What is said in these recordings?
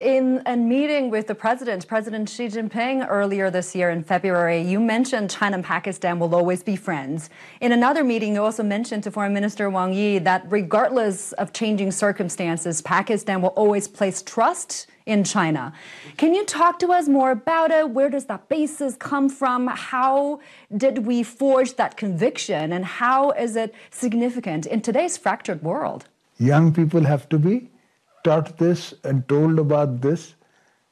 In a meeting with the President Xi Jinping earlier this year in February, you mentioned China and Pakistan will always be friends. In another meeting, you also mentioned to Foreign Minister Wang Yi that regardless of changing circumstances, Pakistan will always place trust in China. Can you talk to us more about it? Where does that basis come from? How did we forge that conviction? And how is it significant in today's fractured world? Young people have to be taught this and told about this,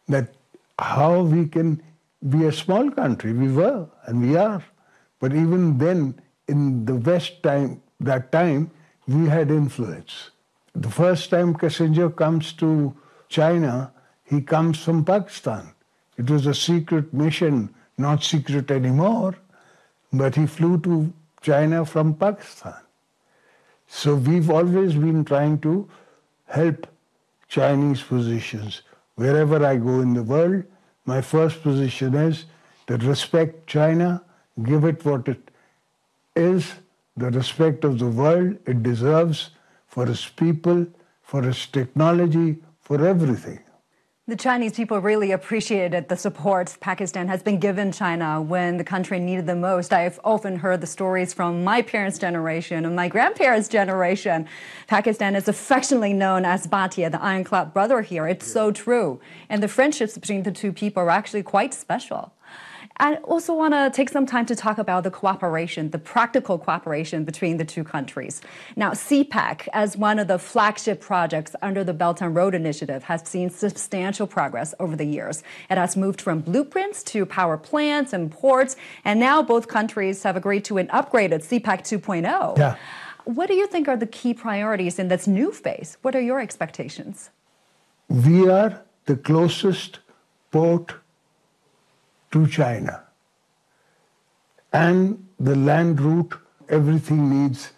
that how we can be a small country. We were and we are. But even then, in the West that time, we had influence. The first time Kissinger comes to China, he comes from Pakistan. It was a secret mission, not secret anymore, but he flew to China from Pakistan. So we've always been trying to help Chinese positions. Wherever I go in the world, my first position is to respect China, give it what it is, the respect of the world it deserves for its people, for its technology, for everything. The Chinese people really appreciated the support Pakistan has been given China when the country needed the most. I've often heard the stories from my parents' generation and my grandparents' generation. Pakistan is affectionately known as Bhatia, the ironclad brother here. It's so true. And the friendships between the two people are actually quite special. I also want to take some time to talk about the cooperation, the practical cooperation between the two countries. Now, CPEC, as one of the flagship projects under the Belt and Road Initiative, has seen substantial progress over the years. It has moved from blueprints to power plants and ports, and now both countries have agreed to an upgraded CPEC 2.0. Yeah. What do you think are the key priorities in this new phase? What are your expectations? We are the closest port to China. And the land route, everything needs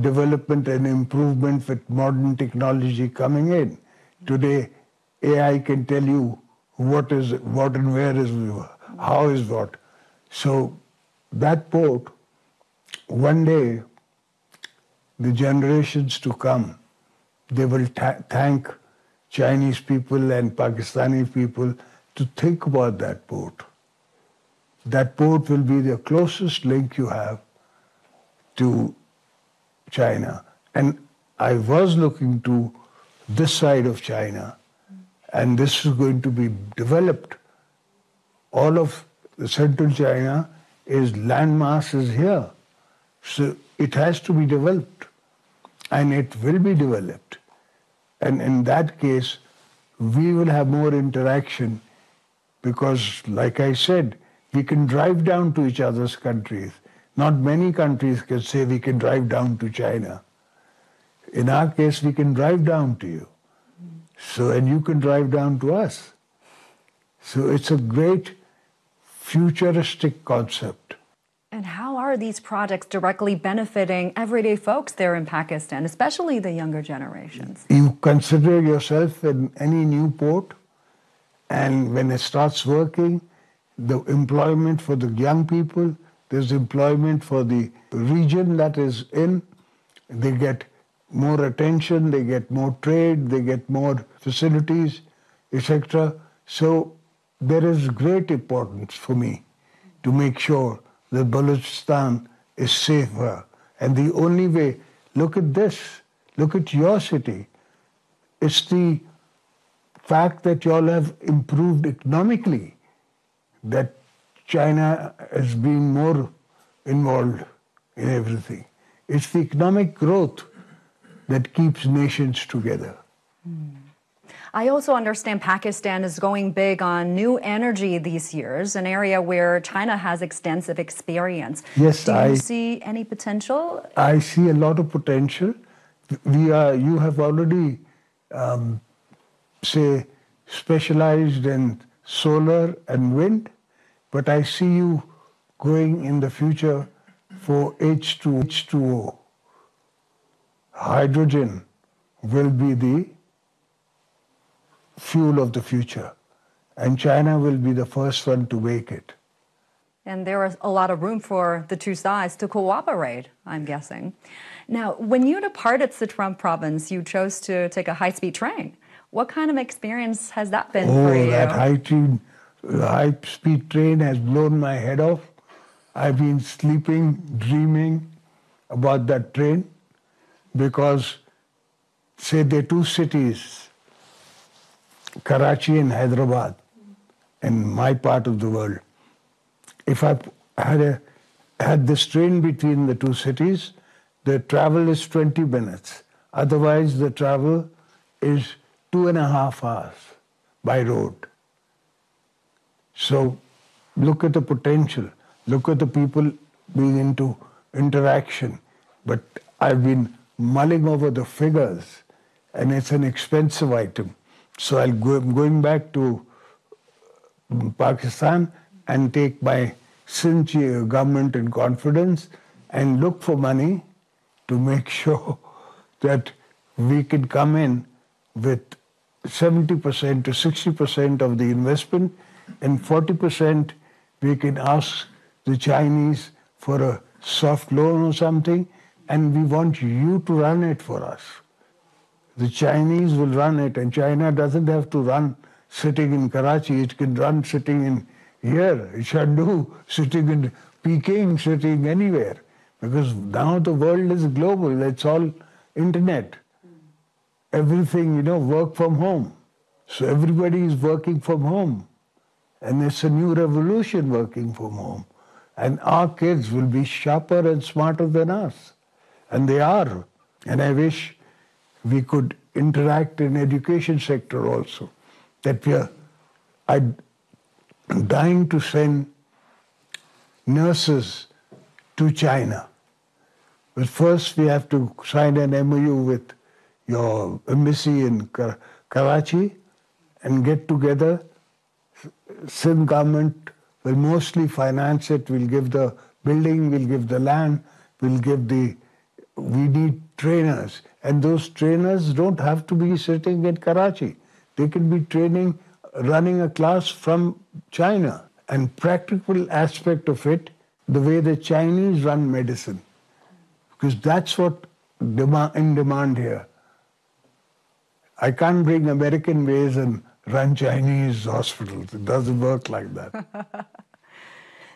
development and improvement with modern technology coming in. Today, AI can tell you what is what and where is how is what. So that port, one day, the generations to come, they will thank Chinese people and Pakistani people to think about that port. That port will be the closest link you have to China. And I was looking to this side of China, and this is going to be developed. All of the central China is landmass is here. So it has to be developed, and it will be developed. And in that case, we will have more interaction because, like I said, we can drive down to each other's countries. Not many countries can say we can drive down to China. In our case, we can drive down to you. So, and you can drive down to us. So it's a great futuristic concept. And how are these projects directly benefiting everyday folks there in Pakistan, especially the younger generations? You consider yourself in any new port, and when it starts working, the employment for the young people, there's employment for the region that is in, they get more attention, they get more trade, they get more facilities, etc. So there is great importance for me to make sure that Balochistan is safer. And the only way, look at this, look at your city. It's the fact that you all have improved economically, that China has been more involved in everything. It's the economic growth that keeps nations together. I also understand Pakistan is going big on new energy these years, an area where China has extensive experience. Yes, Do you see any potential? I see a lot of potential. You have already say, specialized in solar and wind, but I see you going in the future for H2O. Hydrogen will be the fuel of the future, and China will be the first one to make it. And there is a lot of room for the two sides to cooperate, I'm guessing. Now, when you departed Sichuan province, you chose to take a high-speed train. What kind of experience has that been Oh, for you? that high-speed train has blown my head off. I've been sleeping, dreaming about that train because, say, there are two cities, Karachi and Hyderabad, in my part of the world. If I had this train between the two cities, the travel is 20 minutes. Otherwise, the travel is 2.5 hours by road. So look at the potential. Look at the people being into interaction. But I've been mulling over the figures, and it's an expensive item. So I'm going back to Pakistan and take my Sindh government in confidence and look for money to make sure that we can come in with 70% to 60% of the investment, and 40% we can ask the Chinese for a soft loan or something, and we want you to run it for us. The Chinese will run it, and China doesn't have to run sitting in Karachi. It can run sitting in here, Shandu, sitting in Peking, sitting anywhere. Because now the world is global. It's all internet. Everything, work from home. So everybody is working from home. And it's a new revolution working from home. And our kids will be sharper and smarter than us. And they are. And I wish we could interact in education sector also. I'm dying to send nurses to China. But first we have to sign an MOU with your embassy in Karachi and get together. Sindh government will mostly finance it. We'll give the building, we'll give the land, we need trainers. And those trainers don't have to be sitting in Karachi. They can be running a class from China. And practical aspect of it, the way the Chinese run medicine. Because that's what in demand here. I can't bring American ways and run Chinese hospitals. It doesn't work like that.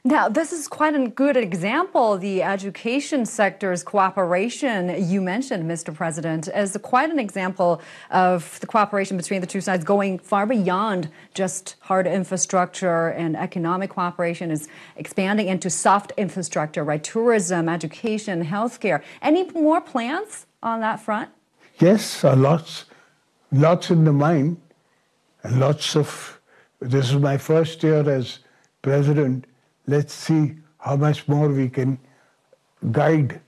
Now, this is quite a good example. The education sector's cooperation you mentioned, Mr. President, as quite an example of the cooperation between the two sides going far beyond just hard infrastructure, and economic cooperation is expanding into soft infrastructure, right? Tourism, education, healthcare. Any more plans on that front? Yes, lots in the mind, and this is my first year as president. Let's see how much more we can guide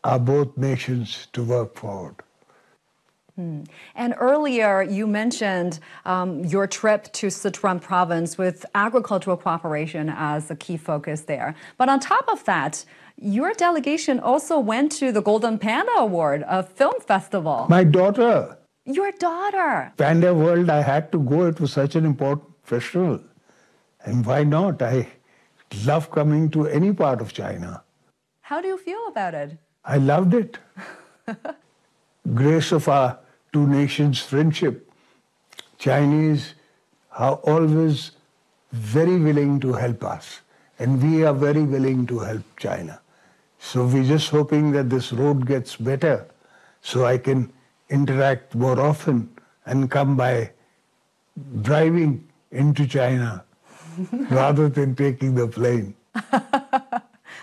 our both nations to work forward. And earlier you mentioned your trip to Sichuan province with agricultural cooperation as a key focus there. But on top of that, your delegation also went to the Golden Panda Award, a film festival. My daughter. Your daughter. Panda World, I had to go. It was such an important festival. And why not? I love coming to any part of China. How do you feel about it? I loved it. Grace of our two nations' friendship. Chinese are always very willing to help us, and we are very willing to help China. So we're just hoping that this road gets better so I can interact more often and come by driving into China rather than taking the plane.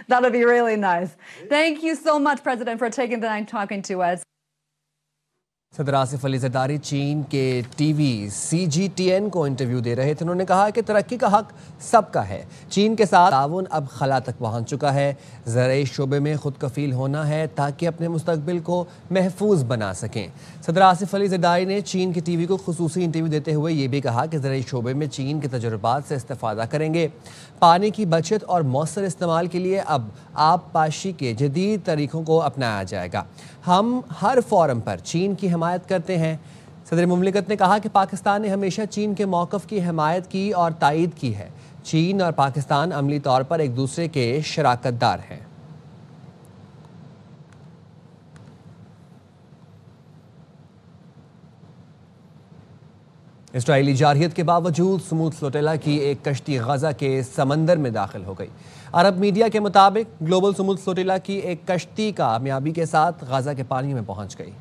That'll be really nice. Thank you so much, President, for taking the time talking to us. सदर आसिफ अली ज़रदारी चीन के TV CGTN को interview दे रहे थे। उन्होंने कहा कि तरक्की का हक सबका है। चीन के साथ ताउन अब खला तक पहुंच चुका है। ज़राई शोबे में खुद कफील होना है ताकि अपने मुस्तकबिल को महफूज बना सकें। सदर आसिफ अली ज़रदारी ने चीन के टीवी को खुसूसी इंटरव्यू देते हुए ये भी कहा कि ज़राई शोबे में चीन के तजुर्बात से इस्तेफ़ादा करेंगे। पानी की बचत और मौसर इस्तेमाल के लिए अब आब पाशी के जदीद तरीक़ों को अपनाया जाएगा। हम हर फोरम पर चीन की हिमायत करते हैं। सदर मुमलिकत ने कहा कि पाकिस्तान ने हमेशा चीन के मौक़िफ़ की हिमायत की और तायीद की है। चीन और पाकिस्तान अमली तौर पर एक दूसरे के शराकतदार हैं। इसराइली जारहियत के बावजूद स्मूथ फ्लोटिला की एक कश्ती गजा के समंदर में दाखिल हो गई। अरब मीडिया के मुताबिक ग्लोबल स्मूथ फ्लोटिला की एक कश्ती कामयाबी के साथ गजा के पानी में पहुंच गई।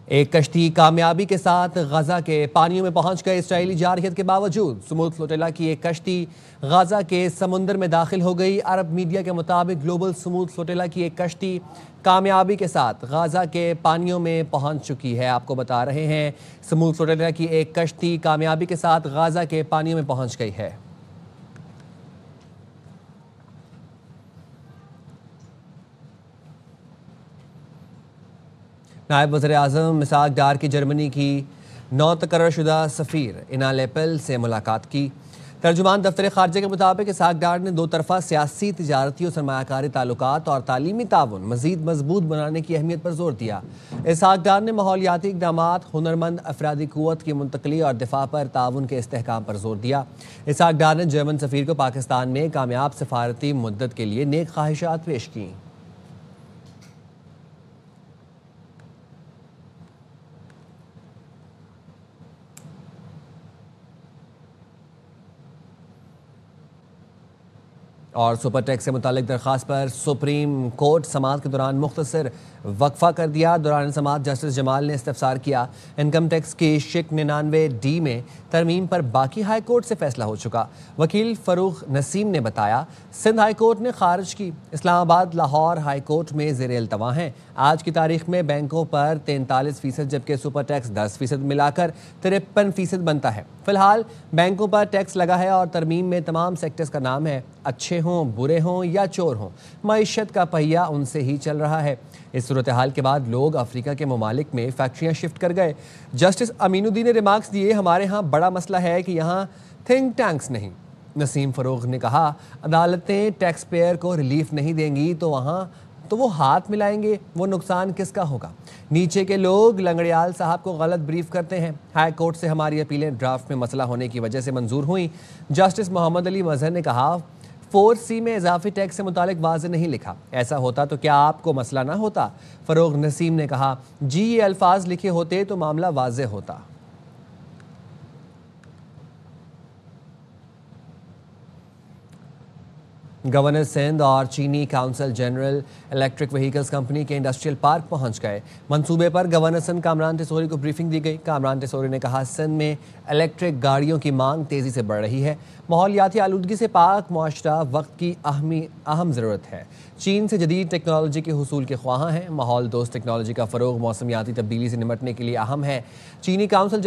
एक कश्ती कामयाबी के साथ गजा के पानियों में पहुंच गई। इसराइली जारहियत के बावजूद स्मूथ फ्लोटिला की एक कश्ती गजा के समुंदर में दाखिल हो गई। अरब मीडिया के मुताबिक ग्लोबल स्मूथ फ्लोटिला की एक कश्ती कामयाबी के साथ गजा के पानियों में पहुंच चुकी है। आपको बता रहे हैं, स्मूथ फ्लोटिला की एक कश्ती कामयाबी के साथ गजा के पानियों में पहुंच गई है। नायब वज़ीर-ए-आज़म इसाक डार की जर्मनी की 9 तकर्ररशुदा सफ़ीर इना लेपेल से मुलाकात की। तर्जुमान दफ्तर खारजा के मुताबिक इसाक डार ने दो तरफ़ा सियासी, तिजारती और सरमायाकारी ताल्लुकात और तालीमी ताउन मज़ीद मजबूत बनाने की अहमियत पर जोर दिया। इसाक डार ने माहौलियाती इक़दामात, हुनरमंद अफरादी क़ुव्वत की मुंतकली और दिफा पर ताउन के इस्तेहकाम पर जोर दिया। इसाक डार ने जर्मन सफ़ीर को पाकिस्तान में कामयाब सफारती मुद्दत के लिए नेक ख्वाहिशात पेश की। और सुपर टैक्स से मुतालिक दरख्वास्त पर सुप्रीम कोर्ट समाअत के दौरान मुख्तसर वक्फा कर दिया। दौरान समाअत जस्टिस जमाल ने इस्तफसार किया। इनकम टैक्स की शिक 99D में तरमीम पर बाकी हाई कोर्ट से फैसला हो चुका। वकील फरूख नसीम ने बताया, सिंध हाई कोर्ट ने खारिज की। इस्लामाबाद, लाहौर हाई कोर्ट में ज़ेर इल्तवा हैं। आज की तारीख में बैंकों पर 43% जबकि सुपर टैक्स 10% मिलाकर 53% बनता है। फिलहाल बैंकों पर टैक्स लगा है और तरमीम में तमाम सेक्टर्स का नाम है। अच्छे हों, बुरे हों या चोर हों, मईशत का पहिया उनसे ही चल रहा है। इस सूरत हाल के बाद लोग अफ्रीका के ममालिक में फैक्ट्रियाँ शिफ्ट कर गए। जस्टिस अमीनुद्दीन ने रिमार्क्स दिए, हमारे यहाँ बड़ा मसला है कि यहाँ थिंक टैंक्स नहीं। नसीम फरोग ने कहा, अदालतें टैक्स पेयर को रिलीफ नहीं देंगी तो वहाँ तो वो हाथ मिलाएंगे, वो नुकसान किसका होगा। नीचे के लोग लंगड़ियाल साहब को गलत ब्रीफ करते हैं। हाई कोर्ट से हमारी अपीलें ड्राफ्ट में मसला होने की वजह से मंजूर हुई। जस्टिस मोहम्मद अली मजहर ने कहा, 4C में इजाफी टैक्स से मुतालिक वाज़ेह नहीं लिखा, ऐसा होता तो क्या आपको मसला ना होता। फरोग नसीम ने कहा, जी ये अल्फाज लिखे होते तो मामला वाज़ेह होता। गवर्नर सिंध और चीनी council general electric vehicles company के इंडस्ट्रियल पार्क पहुंच गए। मंसूबे पर गवर्नर सिंध कामरान टेसोरी को ब्रीफिंग दी गई। कामरान टेसोरी ने कहा, सिंध में इलेक्ट्रिक गाड़ियों की मांग तेज़ी से बढ़ रही है। माहौलियाती आलूदगी से पाक मुआशरा वक्त की अहम ज़रूरत है। चीन से जदीद टेक्नोलॉजी के हुसूल के ख्वाहां हैं। माहौल दोस्त टेक्नोलॉजी का फ़रोग मौसमियाती तब्दीली से निमटने के लिए अहम है। चीनी काउंसिल